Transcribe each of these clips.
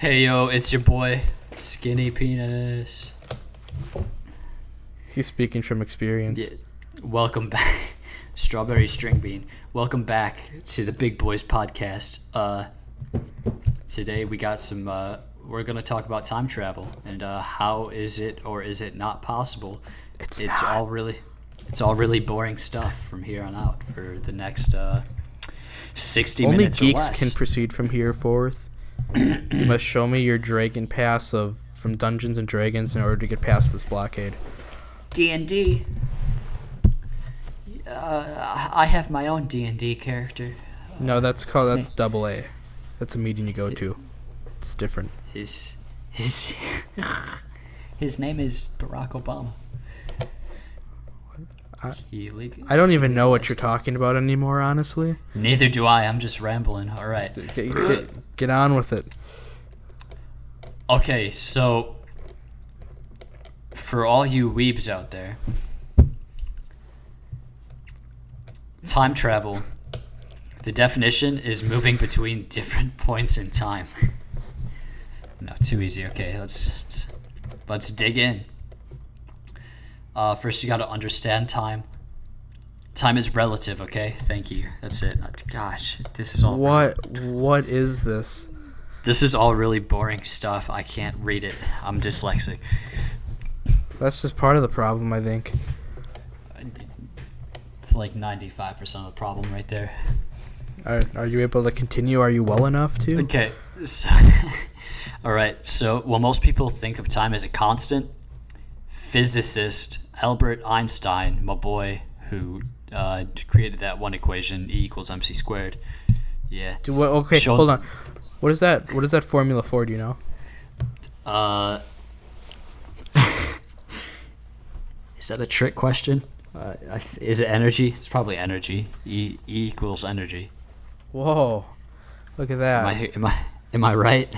Hey yo, it's your boy, Skinny Penis. He's speaking from experience. Yeah. Welcome back, Strawberry String Bean. Welcome back to the Big Boys podcast. Today we got some. We're gonna talk about time travel and how is it or is it not possible? It's all really boring stuff from here on out for the next 60 Only minutes or geeks less. can proceed from here forth. You must show me your dragon pass from Dungeons and Dragons in order to get past this blockade. D&D. I have my own D&D character. No, that's double A. That's a meeting you go to. It's different. His name is Barack Obama. I don't even know what you're talking about anymore, honestly. Neither do I. I'm just rambling. All right. Get on with it. Okay, so for all you weebs out there, time travel, the definition is moving between different points in time. No, too easy. Okay, let's dig in. First, you got to understand time. Time is relative, okay? Thank you. That's it. Gosh, this is all... What is this? This is all really boring stuff. I can't read it. I'm dyslexic. That's just part of the problem, I think. It's like 95% of the problem right there. Are you able to continue? Are you well enough to? Okay. So, all right. So, most people think of time as a constant, physicist Albert Einstein, my boy, who created that one equation, E equals MC squared. Yeah. Hold on. What is that? What is that formula for? Do you know? Is that a trick question? Is it energy? It's probably energy. E equals energy. Whoa! Look at that. Am I right?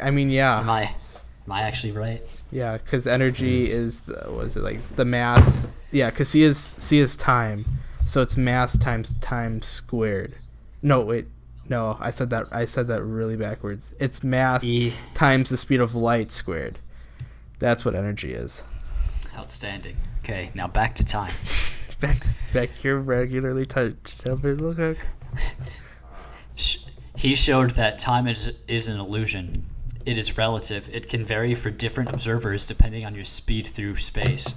I mean, yeah. Am I actually right? Yeah, because energy is the mass? Yeah, because C is time, so it's mass times time squared. No, wait, no, I said that really backwards. It's mass times the speed of light squared. That's what energy is. Outstanding. Okay, now back to time. back to your regularly touched. Look. He showed that time is an illusion. It is relative. It can vary for different observers depending on your speed through space.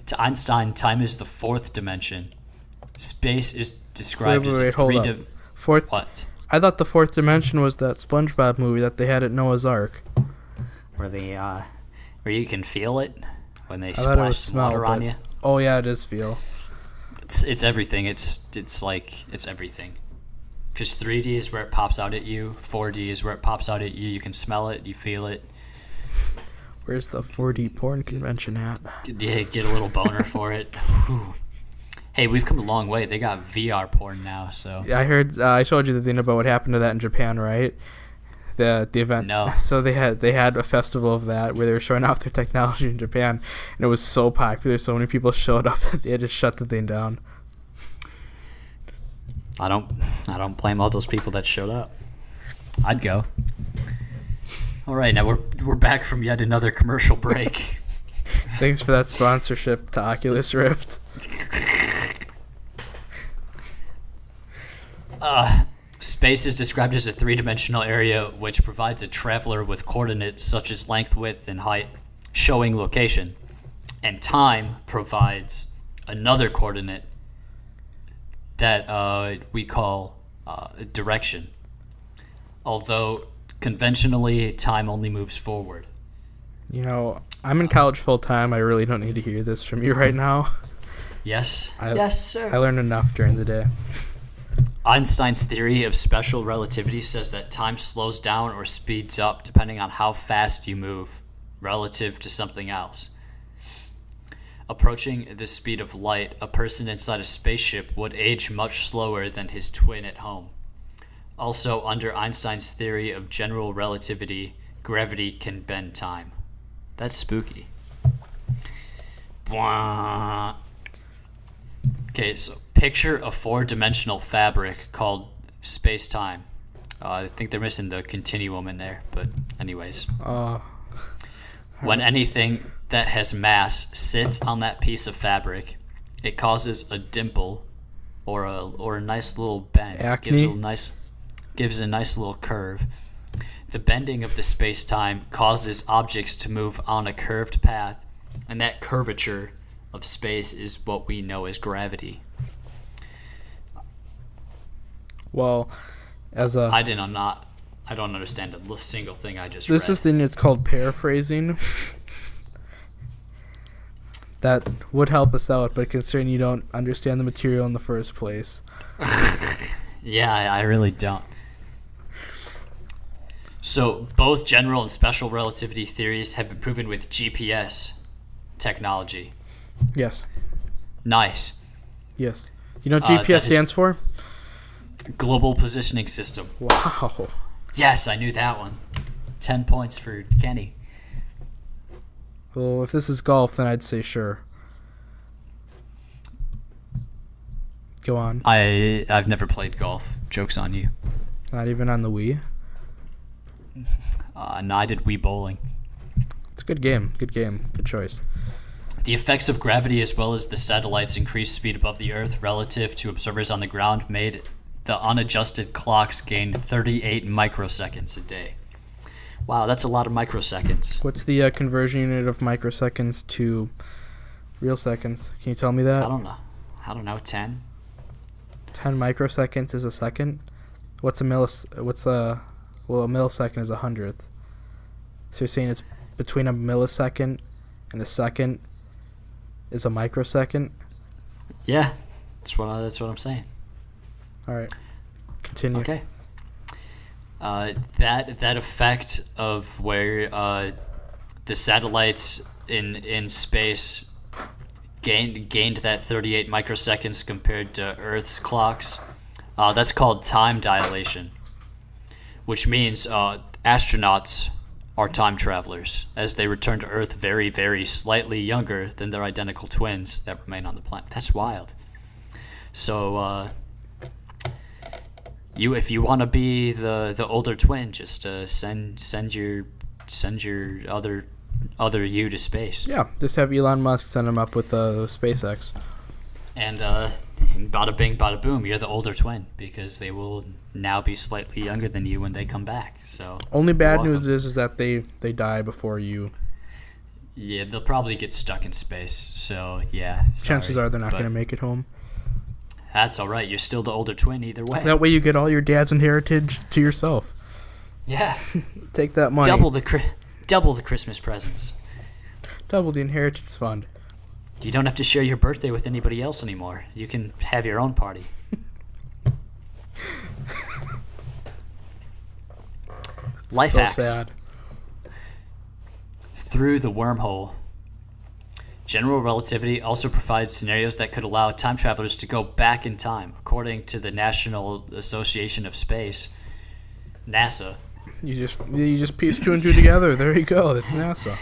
To Einstein, time is the fourth dimension. Space is described as a fourth. What? I thought the fourth dimension was that SpongeBob movie that they had at Noah's Ark. Where you can feel it when they splash some water on you. Oh yeah, it is feel. It's everything. It's everything. Because 3D is where it pops out at you. 4D is where it pops out at you. You can smell it. You feel it. Where's the 4D porn convention at? Yeah, get a little boner for it. Whew. Hey, we've come a long way. They got VR porn now, so... Yeah, I heard... I showed you the thing about what happened to that in Japan, right? The event. No. So they had a festival of that where they were showing off their technology in Japan, and it was so popular, so many people showed up that they had to shut the thing down. I don't blame all those people that showed up. I'd go. All right, now we're back from yet another commercial break. Thanks for that sponsorship to Oculus Rift. Space is described as a three-dimensional area which provides a traveler with coordinates such as length, width, and height, showing location. And time provides another coordinate that we call direction. Although conventionally, time only moves forward. You know, I'm in college full time. I really don't need to hear this from you right now. Yes. Yes, sir. I learned enough during the day. Einstein's theory of special relativity says that time slows down or speeds up depending on how fast you move relative to something else. Approaching the speed of light, a person inside a spaceship would age much slower than his twin at home. Also, under Einstein's theory of general relativity, gravity can bend time. That's spooky. Okay, so picture a four-dimensional fabric called space-time. I think they're missing the continuum in there, but anyways. Uh, When anything that has mass sits on that piece of fabric, it causes a dimple or a nice little bend. Acne? Gives a nice little curve. The bending of the space-time causes objects to move on a curved path, and that curvature of space is what we know as gravity. well, as a I don't understand a single thing I just this read. is thing it's called paraphrasing. That would help us out, but considering you don't understand the material in the first place. Yeah, I really don't. So both general and special relativity theories have been proven with GPS technology. Yes. Nice. Yes. You know what That GPS is- stands for? Global Positioning System. Wow. Yes, I knew that one. 10 points for Kenny. Well, if this is golf, then I'd say sure. Go on. I've never played golf. Joke's on you. Not even on the Wii. No, I did Wii bowling. It's a good game. Good game. Good choice. The effects of gravity as well as the satellite's increased speed above the Earth relative to observers on the ground made the unadjusted clocks gain 38 microseconds a day. Wow, that's a lot of microseconds. What's the conversion unit of microseconds to real seconds? Can you tell me that? I don't know, 10? 10 microseconds is a second. What's a millisecond is a hundredth. So you're saying it's between a millisecond and a second is a microsecond? Yeah, that's what I'm saying. All right. Continue. Okay. That effect of where the satellites in space gained that 38 microseconds compared to Earth's clocks, that's called time dilation, which means astronauts are time travelers as they return to Earth very, very slightly younger than their identical twins that remain on the planet. That's wild. So if you want to be the older twin, just send your other you to space. Yeah, just have Elon Musk send him up with SpaceX. And bada bing, bada boom, you're the older twin because they will now be slightly younger than you when they come back. So Only bad you're news welcome. is that they die before you. Yeah, they'll probably get stuck in space. So yeah, Chances sorry, are they're not but going to make it home. That's all right. You're still the older twin either way. That way you get all your dad's inheritance to yourself. Yeah, Take that money. double the Christmas presents. Double the inheritance fund. You don't have to share your birthday with anybody else anymore. You can have your own party. Life so hacks. sad. Through the wormhole. General relativity also provides scenarios that could allow time travelers to go back in time, according to the National Association of Space, NASA. You just piece two and two together. There you go. That's NASA.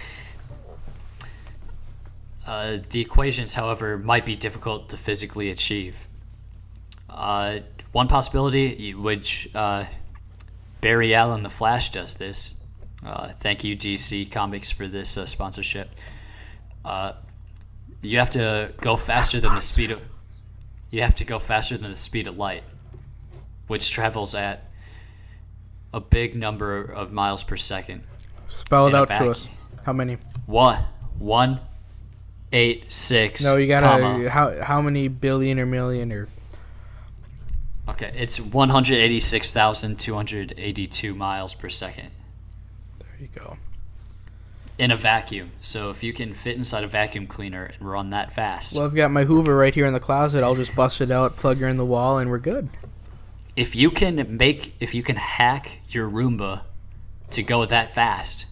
The equations, however, might be difficult to physically achieve. One possibility, which Barry Allen the Flash does this. Thank you, DC Comics, for this sponsorship. You have to go faster than the speed of. You have to go faster than the speed of light, which travels at a big number of miles per second. Spell it In a out to vacuum. us. How many? 1.86. No, you gotta. comma. How many billion or million or? Okay, it's 186,282 miles per second There you go. in a vacuum. So if you can fit inside a vacuum cleaner and run that fast, Well, I've got my Hoover right here in the closet. I'll just bust it out, plug her in the wall, and we're good. if you can hack your Roomba to go that fast,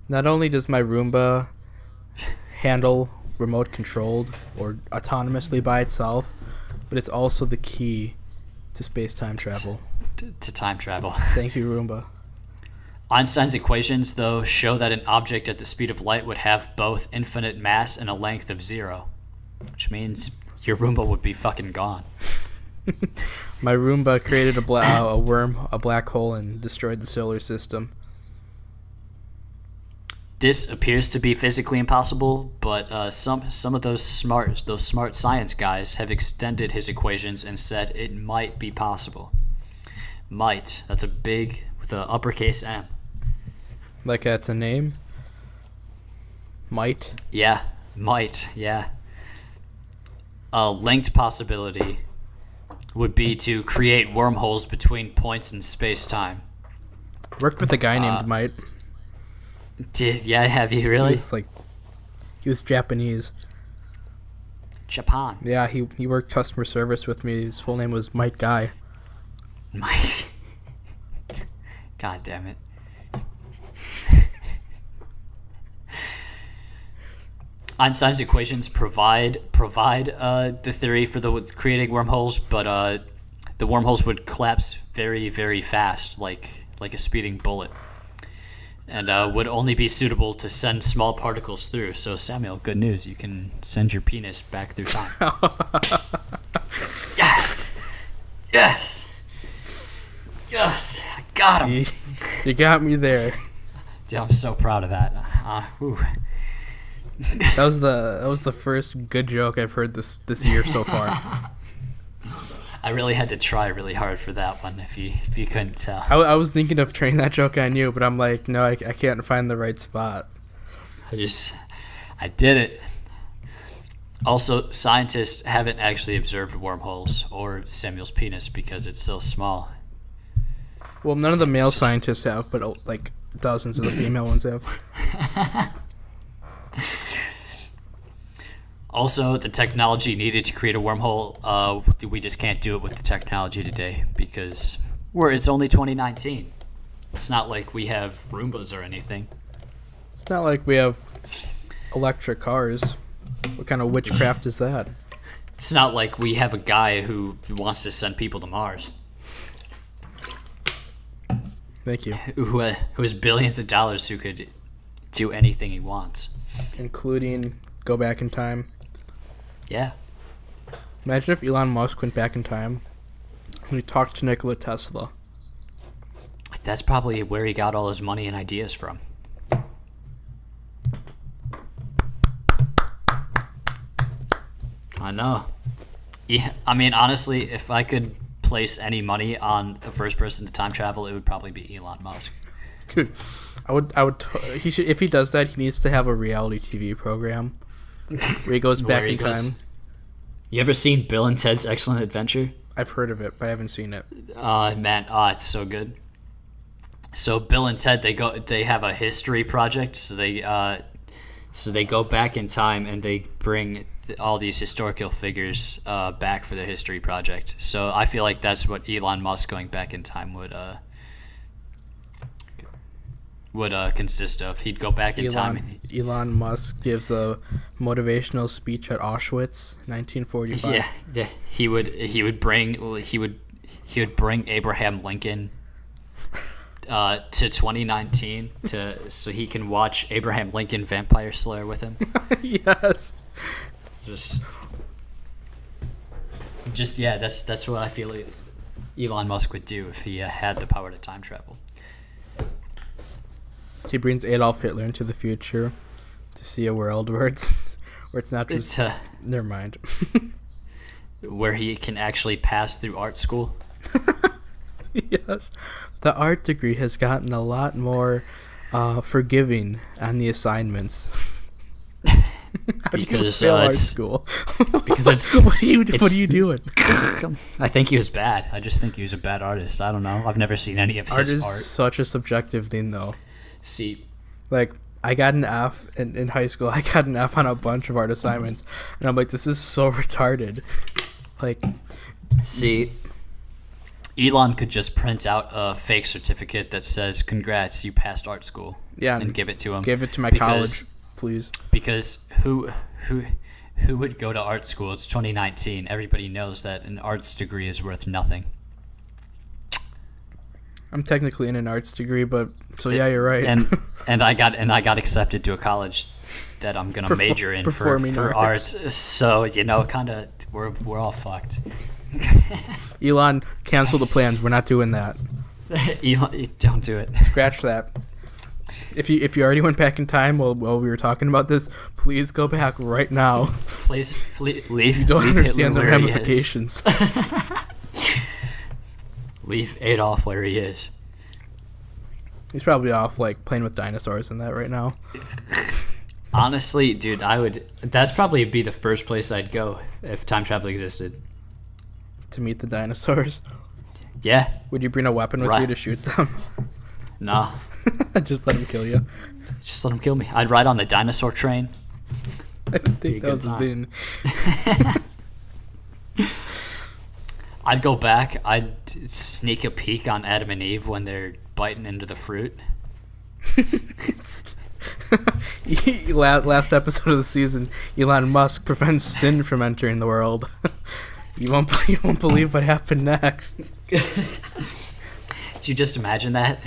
Not only does my Roomba handle remote controlled or autonomously by itself, but it's also the key to space-time travel. to time travel. Thank you, Roomba. Einstein's equations, though, show that an object at the speed of light would have both infinite mass and a length of 0, which means your Roomba would be fucking gone. My Roomba created a black hole, and destroyed the solar system. This appears to be physically impossible, but some of those smart science guys have extended his equations and said it might be possible. Might. That's a big with an uppercase M. Like that's a name? Might? Yeah, might. Yeah. A linked possibility would be to create wormholes between points in space-time. Worked with a guy named Might. Have you really? He was Japanese. Japan. Yeah, he worked customer service with me. His full name was Might Guy. Mike. God damn it. Einstein's equations provide the theory for the creating wormholes, but the wormholes would collapse very, very fast, like a speeding bullet, and would only be suitable to send small particles through. So, Samuel, good news. You can send your penis back through time. Yes! Yes! Yes! I got him! You got me there. Dude, I'm so proud of that. That was the first good joke I've heard this year so far. I really had to try really hard for that one, if you couldn't tell. I was thinking of trying that joke on you, but I'm like, no, I can't find the right spot. I did it. Also, scientists haven't actually observed wormholes or Samuel's penis because it's so small. Well, none of the male scientists have, but like dozens of the female ones have. Also, the technology needed to create a wormhole, we just can't do it with the technology today because it's only 2019. It's not like we have Roombas or anything. It's not like we have electric cars. What kind of witchcraft is that? It's not like we have a guy who wants to send people to Mars. Thank you. Who has billions of dollars who could do anything he wants. Including go back in time. Yeah. Imagine if Elon Musk went back in time and he talked to Nikola Tesla. That's probably where he got all his money and ideas from. I know. Yeah, I mean, honestly, if I could place any money on the first person to time travel, it would probably be Elon Musk. Dude, he should, if he does that, he needs to have a reality TV program where he goes back in time. You ever seen Bill and Ted's Excellent Adventure? I've heard of it, but I haven't seen it. Man, it's so good. So Bill and Ted, they have a history project. So they go back in time and they bring all these historical figures back for their history project. So I feel like that's what Elon Musk going back in time would consist of. He'd go back in time. Elon Musk gives a motivational speech at Auschwitz, 1945. Yeah. He would bring Abraham Lincoln to 2019 so he can watch Abraham Lincoln Vampire Slayer with him. Yes. Just yeah, that's what I feel like Elon Musk would do if he had the power to time travel. He brings Adolf Hitler into the future to see a world where it's not just never mind. Where he can actually pass through art school. Yes. The art degree has gotten a lot more forgiving on the assignments. Because art school. Because it's what are you doing? I think he was bad. I just think he was a bad artist. I don't know. I've never seen any of his art. Art is such a subjective thing, though. See, like I got an F in high school. I got an F on a bunch of art assignments, and I'm like, this is so retarded. Like, see, Elon could just print out a fake certificate that says, "Congrats, you passed art school." Yeah, and give it to him. Give it to my college, please. Because who would go to art school? It's 2019. Everybody knows that an arts degree is worth nothing. I'm technically in an arts degree, but so yeah, you're right. And I got accepted to a college that I'm gonna major in for arts. So kind of we're all fucked. Elon, cancel the plans. We're not doing that. Elon, don't do it. Scratch that. If you already went back in time while we were talking about this, please go back right now. Please leave. You don't leave understand the Hitler where he is. ramifications. Leave Adolf where he is. He's probably off like playing with dinosaurs and that right now. Honestly, dude, that's probably be the first place I'd go if time travel existed. To meet the dinosaurs. Yeah. Would you bring a weapon with you to shoot them? Nah. Just let them kill you. Just let them kill me. I'd ride on the dinosaur train. I didn't think that was a thing. I'd go back. I'd sneak a peek on Adam and Eve when they're biting into the fruit. Last episode of the season, Elon Musk prevents sin from entering the world. You won't believe what happened next. Did you just imagine that?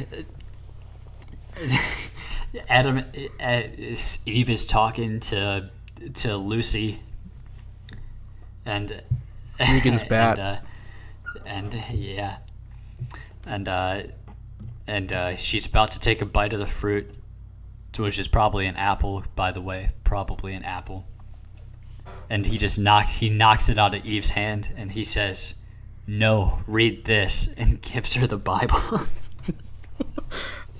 Eve is talking to Lucy, and Negan's bat. And she's about to take a bite of the fruit, which is probably an apple, by the way, probably an apple. And he knocks it out of Eve's hand, and he says, "No, read this," and gives her the Bible.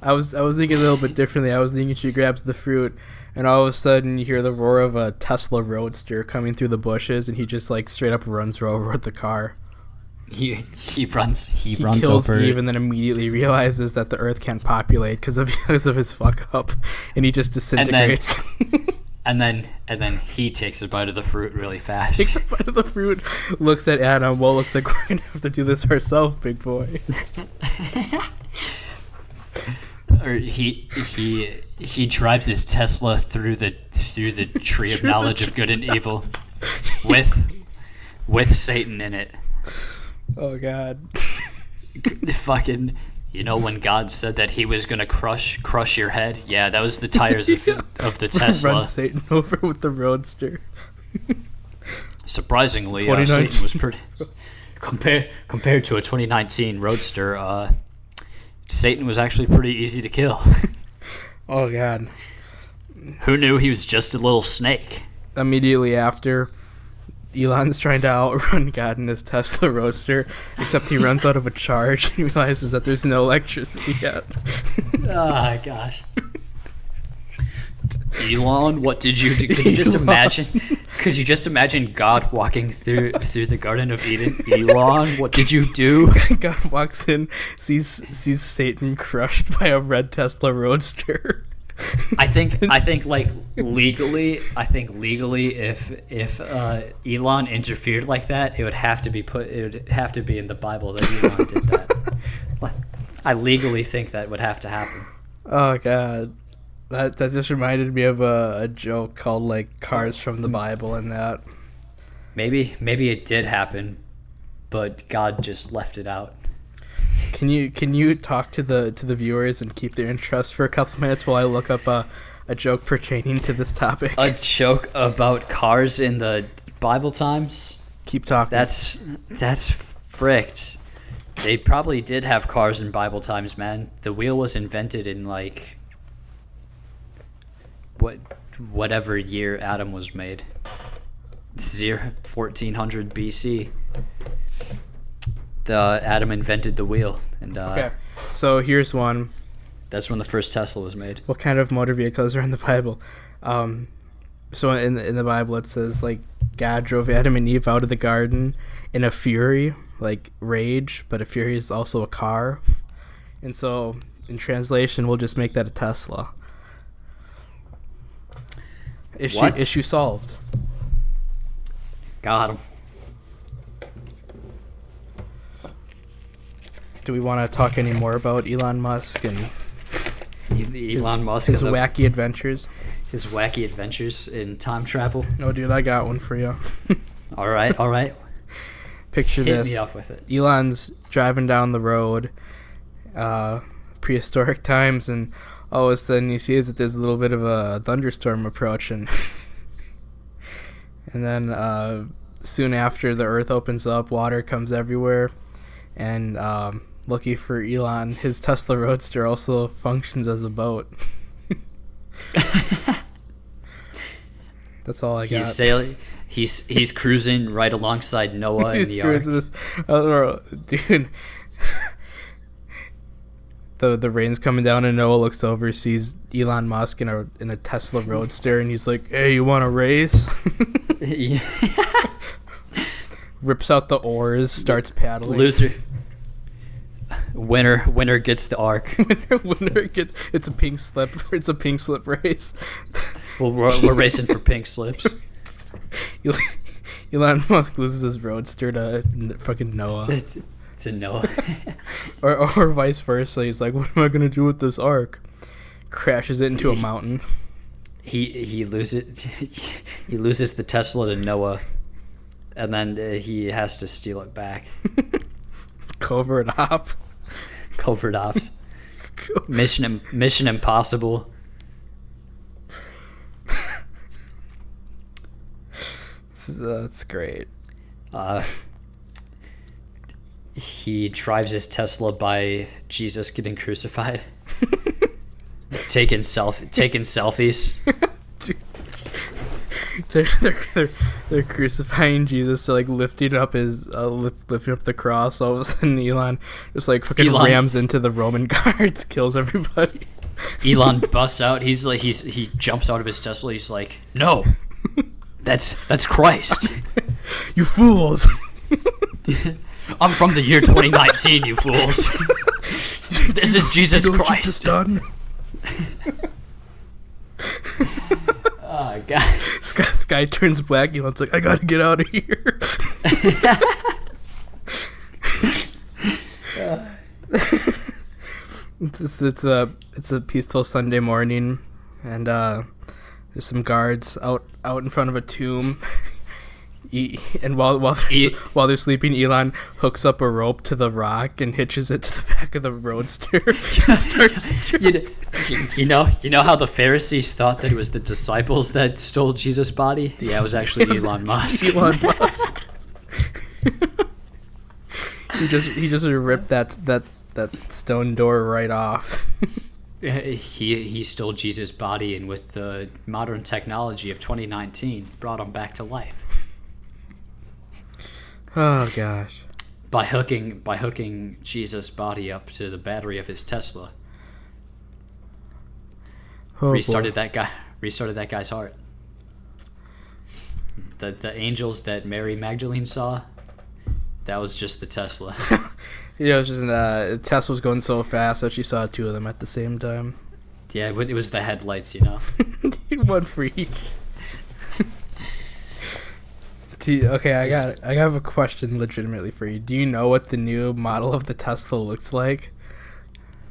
I was thinking a little bit differently. I was thinking she grabs the fruit, and all of a sudden you hear the roar of a Tesla Roadster coming through the bushes, and he just like straight up runs her over with the car. He runs kills over Eve and then immediately realizes that the Earth can't populate because of his fuck up, and he just disintegrates. And then he takes a bite of the fruit really fast. Takes a bite of the fruit, looks at Adam. Well, looks like we're gonna have to do this ourselves, big boy. Or he drives his Tesla through the tree of knowledge of good and evil, with Satan in it. Oh God. Fucking, when God said that he was gonna crush your head? Yeah, that was the tires of the Tesla. Run Satan over with the Roadster. Surprisingly, Satan was pretty compared to a 2019 Roadster. Satan was actually pretty easy to kill. Oh God. Who knew he was just a little snake? Immediately after, Elon's trying to outrun God in his Tesla Roadster, except he runs out of a charge and realizes that there's no electricity yet. Oh gosh. Elon, what did you do? Could you just imagine? Could you just imagine God walking through the Garden of Eden? Elon, what did you do? God walks in, sees Satan crushed by a red Tesla Roadster. I think legally, if Elon interfered like that, it would have to be in the Bible that Elon did that. I legally think that would have to happen. Oh God. That just reminded me of a joke called like Cars from the Bible and that. Maybe it did happen, but God just left it out. Can you talk to the viewers and keep their interest for a couple minutes while I look up a joke pertaining to this topic? A joke about cars in the Bible times? Keep talking. That's fricked. They probably did have cars in Bible times, man. The wheel was invented in like whatever year Adam was made. 1400 BC. Adam invented the wheel, and okay. So here's one. That's when the first Tesla was made. What kind of motor vehicles are in the Bible? So in the Bible it says like God drove Adam and Eve out of the garden in a fury, like rage, but a fury is also a car, and so in translation we'll just make that a Tesla. Issue solved. Got him. Do we want to talk any more about Elon Musk and his wacky adventures? His wacky adventures in time travel? Oh, dude, I got one for you. All right. Picture this. Hit me up with it. Elon's driving down the road, prehistoric times, and all of a sudden he sees that there's a little bit of a thunderstorm approaching. And then soon after, the Earth opens up, water comes everywhere, and lucky for Elon, his Tesla Roadster also functions as a boat. That's all I got. He's sailing. He's cruising right alongside Noah in the ark. Dude. The rain's coming down and Noah looks over, sees Elon Musk in a Tesla Roadster, and he's like, "Hey, you want to race?" Rips out the oars, starts paddling. Loser. Winner gets the ark. winner gets. It's a pink slip. It's a pink slip race. Well, we're racing for pink slips. Elon Musk loses his Roadster to fucking Noah. To Noah. or vice versa. He's like, "What am I gonna do with this ark?" Crashes it into a mountain. He loses the Tesla to Noah, and then he has to steal it back. Covert op. Covert ops. Mission Impossible. That's great. He drives his Tesla by Jesus getting crucified. taking selfies. They're crucifying Jesus. They're like lifting up lifting up the cross. All of a sudden, Elon just like fucking rams into the Roman guards, kills everybody. Elon busts out. He jumps out of his Tesla. He's like, "No, that's Christ." You fools! I'm from the year 2019. You fools! This is Jesus Christ. Done. Oh God! Sky turns black. Elon's like, "I gotta get out of here." It's a peaceful Sunday morning, and there's some guards out in front of a tomb. And while they're sleeping, Elon hooks up a rope to the rock and hitches it to the back of the Roadster. you know how the Pharisees thought that it was the disciples that stole Jesus' body? Yeah, it was actually Elon Musk. Elon Musk. he just ripped that stone door right off. He stole Jesus' body, and with the modern technology of 2019, brought him back to life. Oh gosh! By hooking Jesus' body up to the battery of his Tesla, restarted that guy's heart. The angels that Mary Magdalene saw, that was just the Tesla. Yeah, it was just Tesla was going so fast that she saw two of them at the same time. Yeah, it was the headlights, One for each. Okay, I have a question legitimately for you. Do you know what the new model of the Tesla looks like?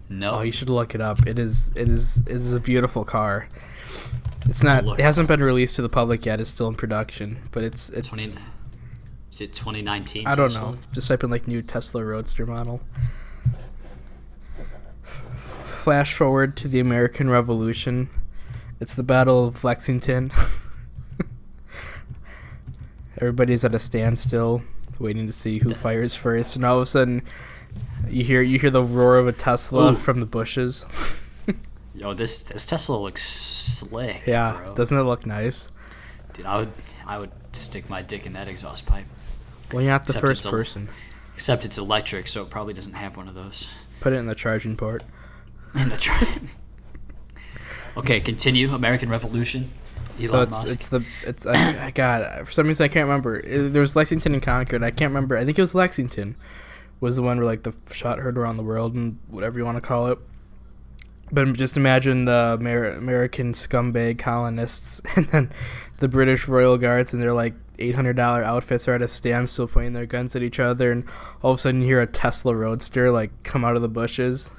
No. Oh, you should look it up. It is a beautiful car. It's not. It hasn't been released to the public yet. It's still in production, but it's. Is it 2019? I don't know. Just type in like new Tesla Roadster model. Flash forward to the American Revolution. It's the Battle of Lexington. Everybody's at a standstill, waiting to see who fires first, and all of a sudden, you hear the roar of a Tesla from the bushes. Yo, this Tesla looks slick. Yeah, bro. Doesn't it look nice? Dude, I would stick my dick in that exhaust pipe. Well, you're not the first person. Except it's electric, so it probably doesn't have one of those. Put it in the charging port. Okay, continue. American Revolution. Elon Musk. God, for some reason I can't remember. There was Lexington and Concord. I can't remember. I think it was Lexington was the one where like the shot heard around the world and whatever you want to call it. But just imagine the American scumbag colonists and then the British Royal Guards and their like $800 outfits are at a standstill pointing their guns at each other, and all of a sudden you hear a Tesla Roadster like come out of the bushes.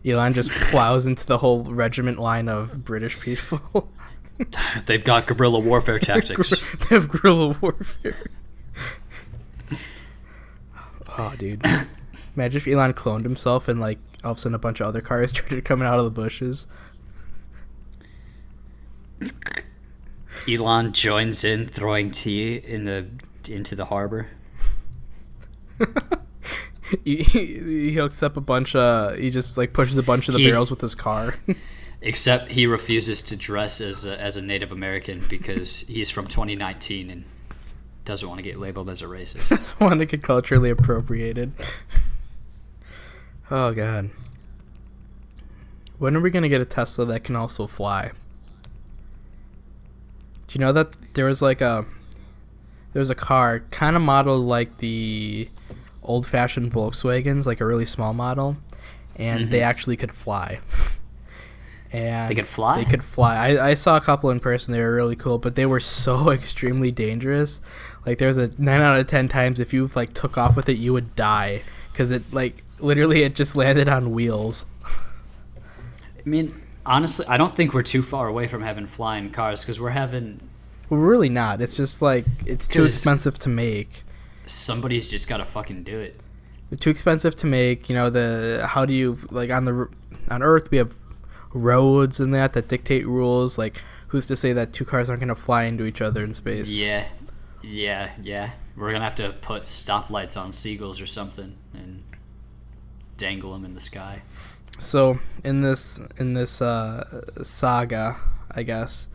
Elon just plows into the whole regiment line of British people. They've got guerrilla warfare tactics. They have guerrilla warfare. Oh, dude. Imagine if Elon cloned himself and, like, all of a sudden a bunch of other cars started coming out of the bushes. Elon joins in throwing tea into the harbor. he hooks up a bunch of. He just like pushes a bunch of the barrels with his car. Except he refuses to dress as a Native American because he's from 2019 and doesn't want to get labeled as a racist. Doesn't want to get culturally appropriated. Oh god. When are we gonna get a Tesla that can also fly? Do you know that there was a car kind of modeled like the old-fashioned Volkswagens, like a really small model, and they actually could fly. And they could fly? They could fly. I saw a couple in person. They were really cool, but they were so extremely dangerous. Like, there's a 9 out of 10 times if you like took off with it, you would die because it like literally it just landed on wheels. I mean, honestly, I don't think we're too far away from having flying cars because we're really not. It's just like it's too expensive to make. Somebody's just got to fucking do it. They're too expensive to make. You know, how do you like on Earth we have roads and that dictate rules. Like, who's to say that two cars aren't going to fly into each other in space? Yeah. We're gonna have to put stoplights on seagulls or something and dangle them in the sky. So in this saga, I guess,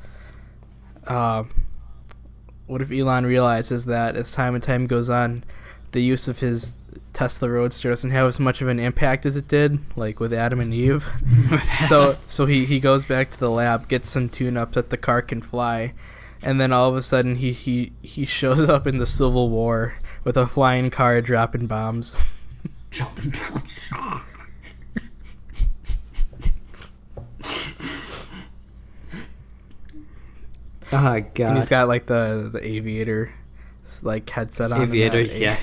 what if Elon realizes that as time and time goes on, the use of his Tesla Roadster doesn't have as much of an impact as it did, like with Adam and Eve. So he goes back to the lab, gets some tune-ups that the car can fly, and then all of a sudden he shows up in the Civil War with a flying car dropping bombs. Dropping bombs. Oh god. And he's got like the aviator like headset on. Aviators, yeah.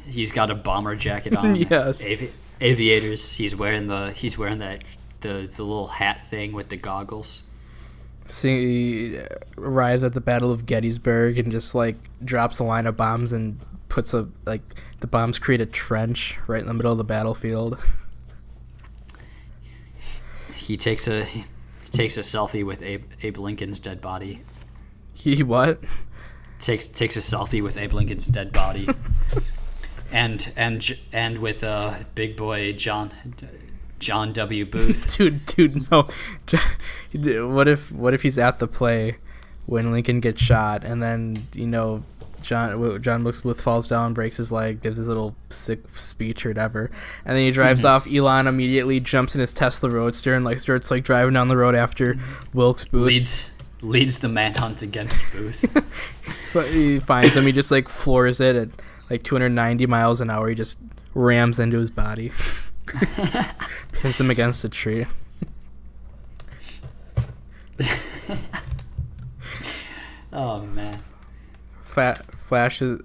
He's got a bomber jacket on. Yes. Aviators. He's wearing the little hat thing with the goggles. So he arrives at the Battle of Gettysburg and just like drops a line of bombs and puts the bombs create a trench right in the middle of the battlefield. He takes a selfie with Abe Lincoln's dead body. He what? Takes a selfie with Abe Lincoln's dead body. and with big boy John W. Booth. Dude, no. What if he's at the play when Lincoln gets shot, and then John Wilkes Booth falls down, breaks his leg, gives his little sick speech or whatever, and then he drives off. Elon immediately jumps in his Tesla Roadster and like starts like driving down the road after Wilkes Booth. Leads the manhunt against Booth. He finds him. He just like floors it at like 290 miles an hour. He just rams into his body. Pins him against a tree. Oh man. Flashes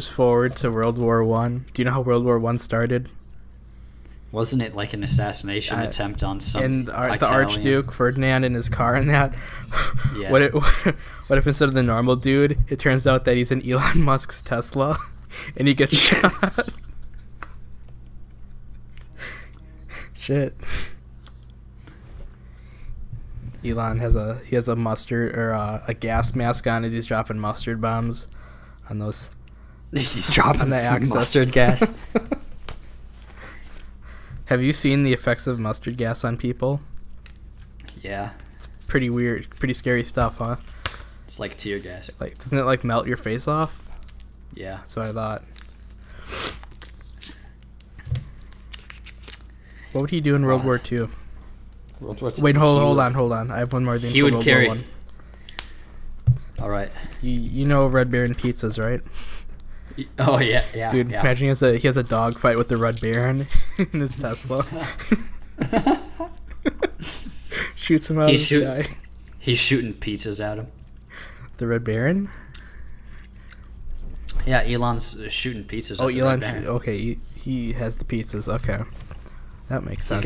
forward to World War One. Do you know how World War One started? Wasn't it like an assassination attempt on some and the Italian? Archduke Ferdinand in his car and that? Yeah. What if instead of the normal dude, it turns out that he's in Elon Musk's Tesla, and he gets shot? Shit. Elon has a mustard or a gas mask on as he's dropping mustard bombs on those. He's dropping on the access. mustard gas. Have you seen the effects of mustard gas on people? Yeah. It's pretty weird, pretty scary stuff, huh? It's like tear gas. Like, doesn't it like melt your face off? Yeah. That's what I thought. What would he do in World War II? World War II. Wait, hold on. I have one more thing. He for would World carry. War I. All right. You know Red Baron pizzas, right? Oh yeah. Dude, yeah. imagine he has a dog fight with the Red Baron in his Tesla. Shoots him out of the sky. He's shooting pizzas at him. The Red Baron? Yeah, Elon's shooting pizzas. Oh, at the Elon. Red Baron. Okay, he has the pizzas. Okay, that makes sense.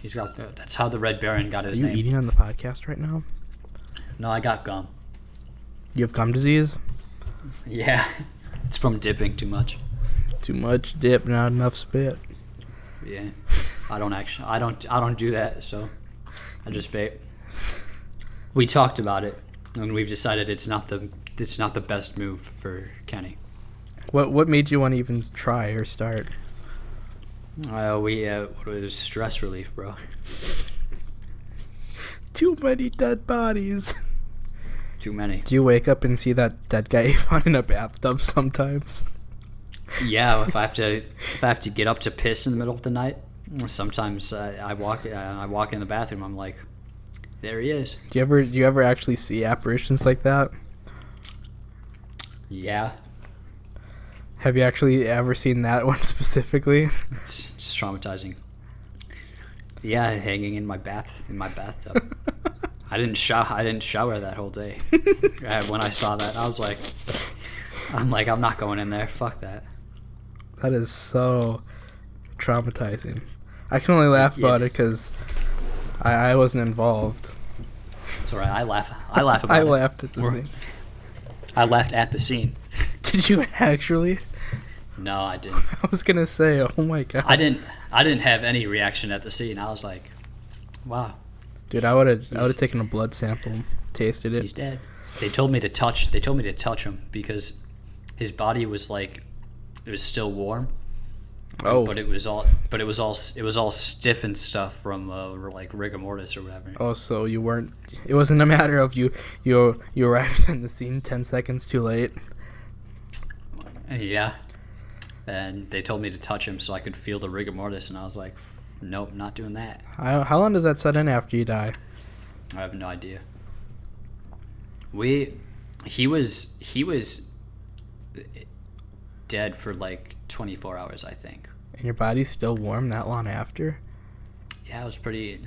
He's got the. That's how the Red Baron got his name. Are you name. eating on the podcast right now? No, I got gum. You have gum disease? Yeah, it's from dipping too much. Too much dip, not enough spit. Yeah, I don't do that. So I just vape. We talked about it, and we've decided it's not the best move for Kenny. What made you want to even try or start? It was stress relief, bro. Too many dead bodies. Too many. Do you wake up and see that dead guy found in a bathtub sometimes? Yeah, if I have to get up to piss in the middle of the night, sometimes I walk in the bathroom. I'm like, there he is. Do you ever actually see apparitions like that? Yeah. Have you actually ever seen that one specifically? It's just traumatizing. Yeah, hanging in my bathtub. I didn't shower that whole day. When I saw that, I was like, I'm not going in there. Fuck that. That is so traumatizing. I can only laugh about it because I wasn't involved. It's alright. I laugh about it. I laughed at the scene. I laughed at the scene. Did you actually? No, I didn't. I was gonna say, oh my god. I didn't have any reaction at the scene. I was like, wow. Dude, I would have taken a blood sample, tasted it. He's dead. They told me to touch him because his body was like, it was still warm. Oh. But it was all stiff and stuff from like rigor mortis or whatever. Oh, so you weren't. It wasn't a matter of you arrived on the scene 10 seconds too late. Yeah. And they told me to touch him so I could feel the rigor mortis, and I was like, nope, not doing that. How long does that set in after you die? I have no idea. He was dead for like 24 hours, I think. And your body's still warm that long after? Yeah, it was pretty.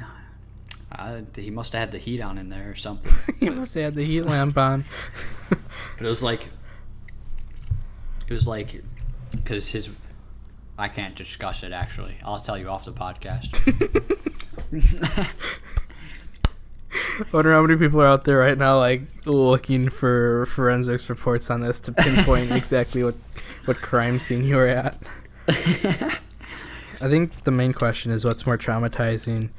He must have had the heat on in there or something. He must have had the heat lamp on. But it was like, because I can't discuss it actually. I'll tell you off the podcast. I wonder how many people are out there right now, like, looking for forensics reports on this to pinpoint exactly what crime scene you were at. I think the main question is, what's more traumatizing,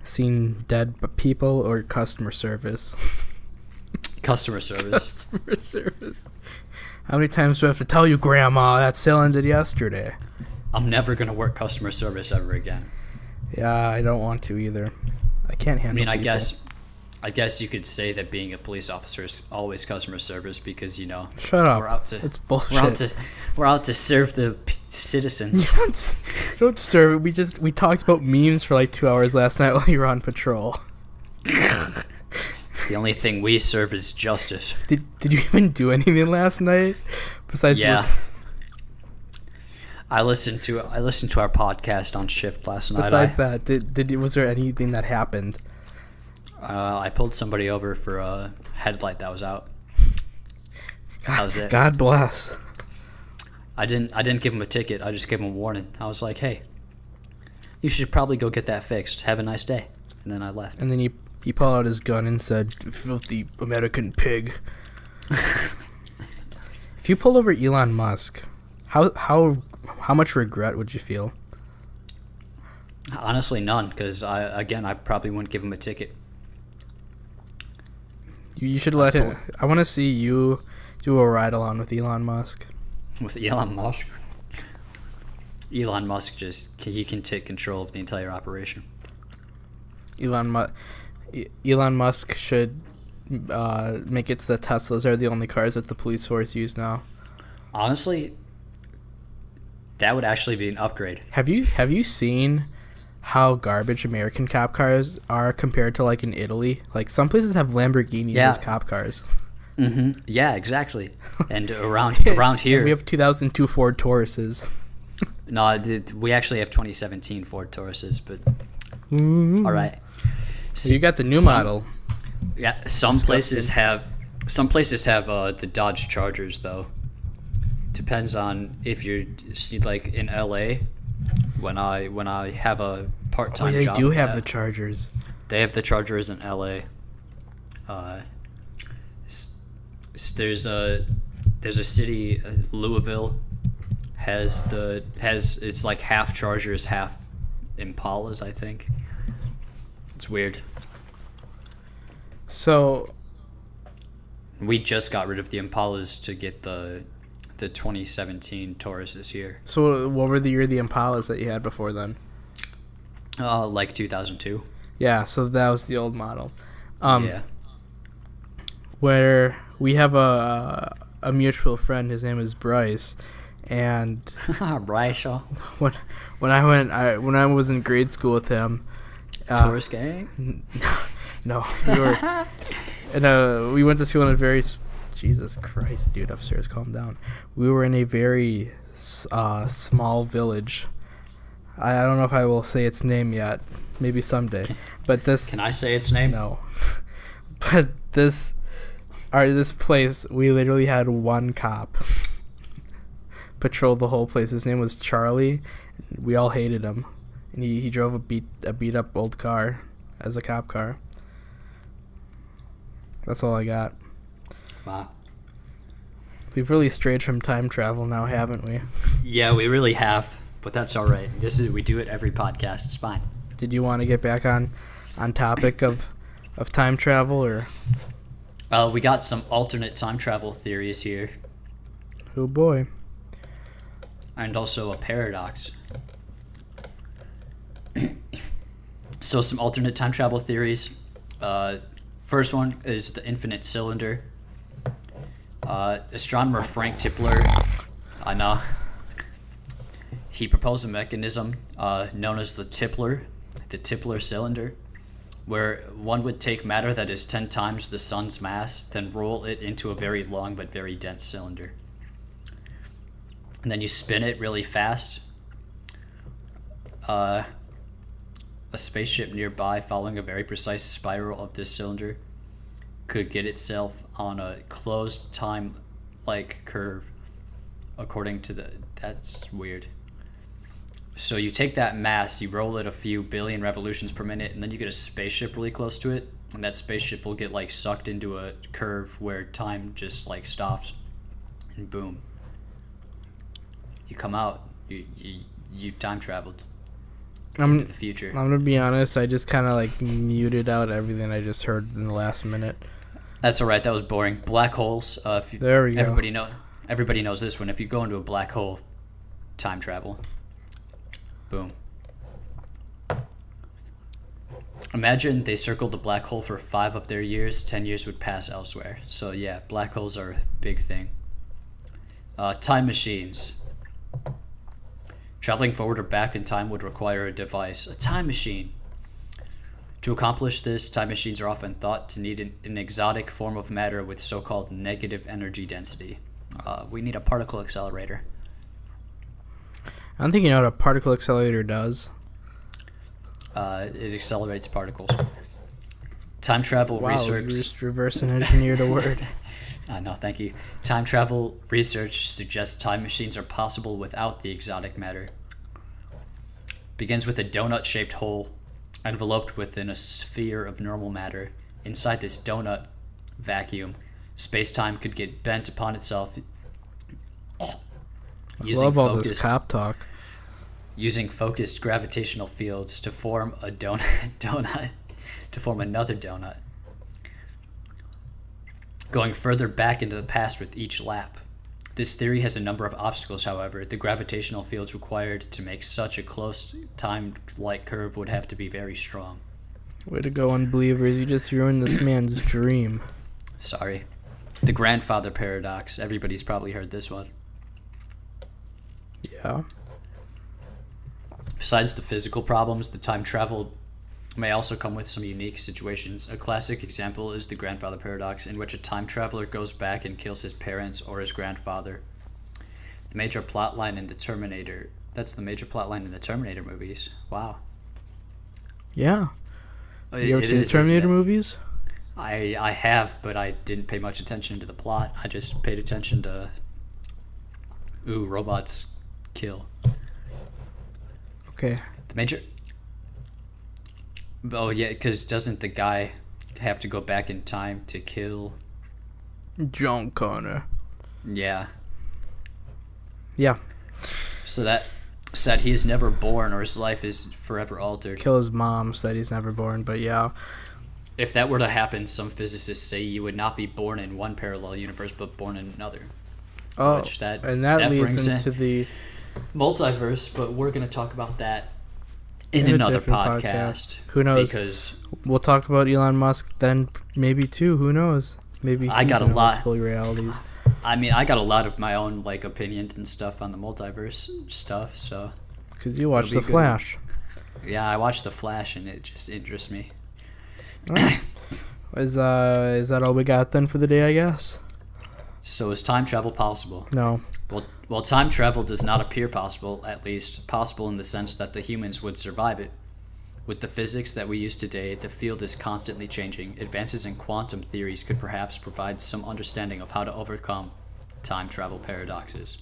seeing dead people or customer service? Customer service. Customer service. How many times do I have to tell you, Grandma, that sale ended yesterday? I'm never going to work customer service ever again. Yeah, I don't want to either. I can't handle people. I guess you could say that being a police officer is always customer service because, you know, shut up. We're out to, it's bullshit. We're out to serve the citizens. You don't serve it. We talked about memes for like 2 hours last night while you were on patrol. The only thing we serve is justice. Did you even do anything last night besides this? I listened to our podcast on shift last night. Besides that, was there anything that happened? I pulled somebody over for a headlight that was out. That was it. God bless. I didn't give him a ticket. I just gave him a warning. I was like, hey, you should probably go get that fixed. Have a nice day. And then I left. And then he pulled out his gun and said, "Filthy American pig." If you pulled over Elon Musk, how much regret would you feel? Honestly, none, because I probably wouldn't give him a ticket. You should let him. I want to see you do a ride along with Elon Musk. With Elon Musk? Elon Musk he can take control of the entire operation. Elon Musk should make it so that Teslas are the only cars that the police force use now. Honestly, that would actually be an upgrade. Have you seen how garbage American cop cars are compared to like in Italy? Like some places have Lamborghinis as cop cars. Mm-hmm. Yeah, exactly. And around here, and we have 2002 Ford Tauruses. No, we actually have 2017 Ford Tauruses, but all right. So you got the new model. Yeah, some places have the Dodge Chargers though. Depends on if you're like in LA. When I have a part-time job, they do have the Chargers. They have the Chargers in LA. There's a city, Louisville, has it's like half Chargers, half Impalas, I think. It's weird. So We just got rid of the Impalas to get the 2017 Taurus this year. So what were the year the Impalas that you had before then? Like 2002. Yeah, so that was the old model. Yeah. Where we have a mutual friend, his name is Bryce, and Bryce. when I was in grade school with him, Taurus gang? no, we were, and we went to school in a very Jesus Christ, dude, upstairs, calm down. We were in a very small village. I don't know if I will say its name yet. Maybe someday. But this. Can I say its name? No. But this place, we literally had one cop patrol the whole place. His name was Charlie. We all hated him, and he drove a beat up old car as a cop car. That's all I got. Wow. We've really strayed from time travel now, haven't we? Yeah, we really have, but that's all right. We do it every podcast. It's fine. Did you want to get back on topic of time travel, or? We got some alternate time travel theories here, Oh boy. and also a paradox. So some alternate time travel theories. First one is the infinite cylinder. Astronomer Frank Tipler, I know, he proposed a mechanism known as the Tipler cylinder, where one would take matter that is 10 times the sun's mass, then roll it into a very long but very dense cylinder. And then you spin it really fast. A spaceship nearby, following a very precise spiral of this cylinder, could get itself on a closed time-like curve, according to that's weird. So you take that mass, you roll it a few billion revolutions per minute, and then you get a spaceship really close to it, and that spaceship will get like sucked into a curve where time just like stops, and boom, you come out. You time traveled into the future. I'm gonna be honest. I just kind of like muted out everything I just heard in the last minute. That's all right. That was boring. Black holes. There we go. Everybody knows this one. If you go into a black hole, time travel. Boom. Imagine they circled the black hole for 5 of their years. 10 years would pass elsewhere. So yeah, black holes are a big thing. Time machines. Traveling forward or back in time would require a device, a time machine. To accomplish this, time machines are often thought to need an exotic form of matter with so-called negative energy density. We need a particle accelerator. I don't think you know what a particle accelerator does. It accelerates particles. Time travel Wow, research. you just reverse engineered a word. I know, thank you. Time travel research suggests time machines are possible without the exotic matter. Begins with a donut-shaped hole enveloped within a sphere of normal matter. Inside this donut vacuum, space-time could get bent upon itself. I love all this cop talk. Using focused gravitational fields to form a donut to form another donut. Going further back into the past with each lap. This theory has a number of obstacles, however. The gravitational fields required to make such a close time-like curve would have to be very strong. Way to go, unbelievers. You just ruined this man's dream. Sorry. The grandfather paradox. Everybody's probably heard this one. Yeah. Besides the physical problems, the time travel may also come with some unique situations. A classic example is the grandfather paradox, in which a time traveler goes back and kills his parents or his grandfather. The major plotline in the Terminator. That's the major plotline in the Terminator movies. Wow. Yeah. You ever seen the Terminator movies? I have, but I didn't pay much attention to the plot. I just paid attention to, robots kill. Okay. The major... Oh, yeah, because doesn't the guy have to go back in time to kill... John Connor. Yeah. Yeah. So that said he is never born or his life is forever altered. Kill his mom, said he's never born, but yeah. If that were to happen, some physicists say you would not be born in one parallel universe, but born in another. Oh, Which that leads brings into the multiverse, but we're going to talk about that in a another different podcast. Who knows? Because we'll talk about Elon Musk then, maybe too. Who knows? Maybe he's I got a in lot. multiple realities. I mean, I got a lot of my own like opinions and stuff on the multiverse stuff. So Because you watched The It'll be good. Flash. yeah, I watched The Flash and it just interests me. Alright. Is that all we got then for the day? I guess. So is time travel possible? No. Well, time travel does not appear possible, at least possible in the sense that the humans would survive it. With the physics that we use today, the field is constantly changing. Advances in quantum theories could perhaps provide some understanding of how to overcome time travel paradoxes.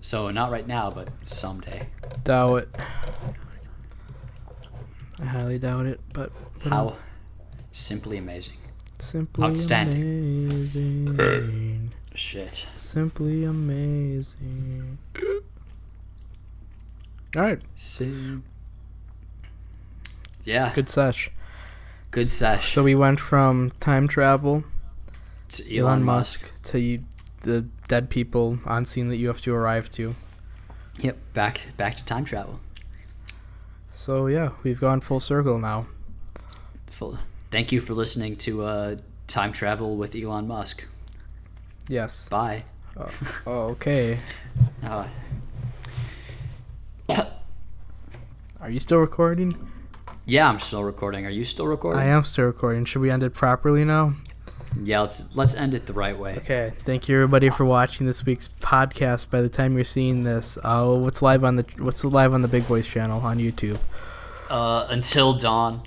So not right now, but someday. Doubt it. I highly doubt it, but How simply amazing. simply outstanding. amazing. Shit. Simply amazing. All right, Yeah, good sesh. good sesh. So we went from time travel, To Elon Musk, to the dead people on scene that you have to arrive to. Yep, back to time travel. So yeah, we've gone full circle now. Thank you for listening to Time Travel with Elon Musk. Yes. Bye. Oh, okay. Uh, Are you still recording? yeah, I'm still recording. Are you still recording? I am still recording. Should we end it properly now? Yeah, let's end it the right way. Okay. Thank you everybody for watching this week's podcast. By the time you're seeing this, what's live on the Big Boys channel on YouTube? Until Dawn.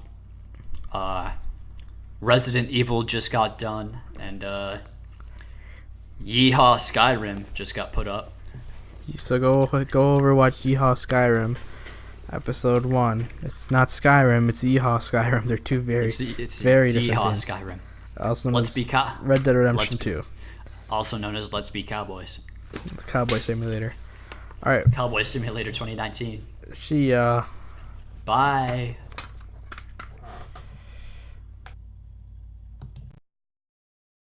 Resident Evil just got done, and Yeehaw Skyrim just got put up. So go over watch Yeehaw Skyrim, episode 1. It's not Skyrim, it's Yeehaw Skyrim. They're two very It's very different Yeehaw things. Skyrim. Also known Let's as be Red Dead Redemption 2, also known as Let's Be Cowboys. the Cowboy Simulator. All right, Cowboy Simulator 2019. see ya. Bye.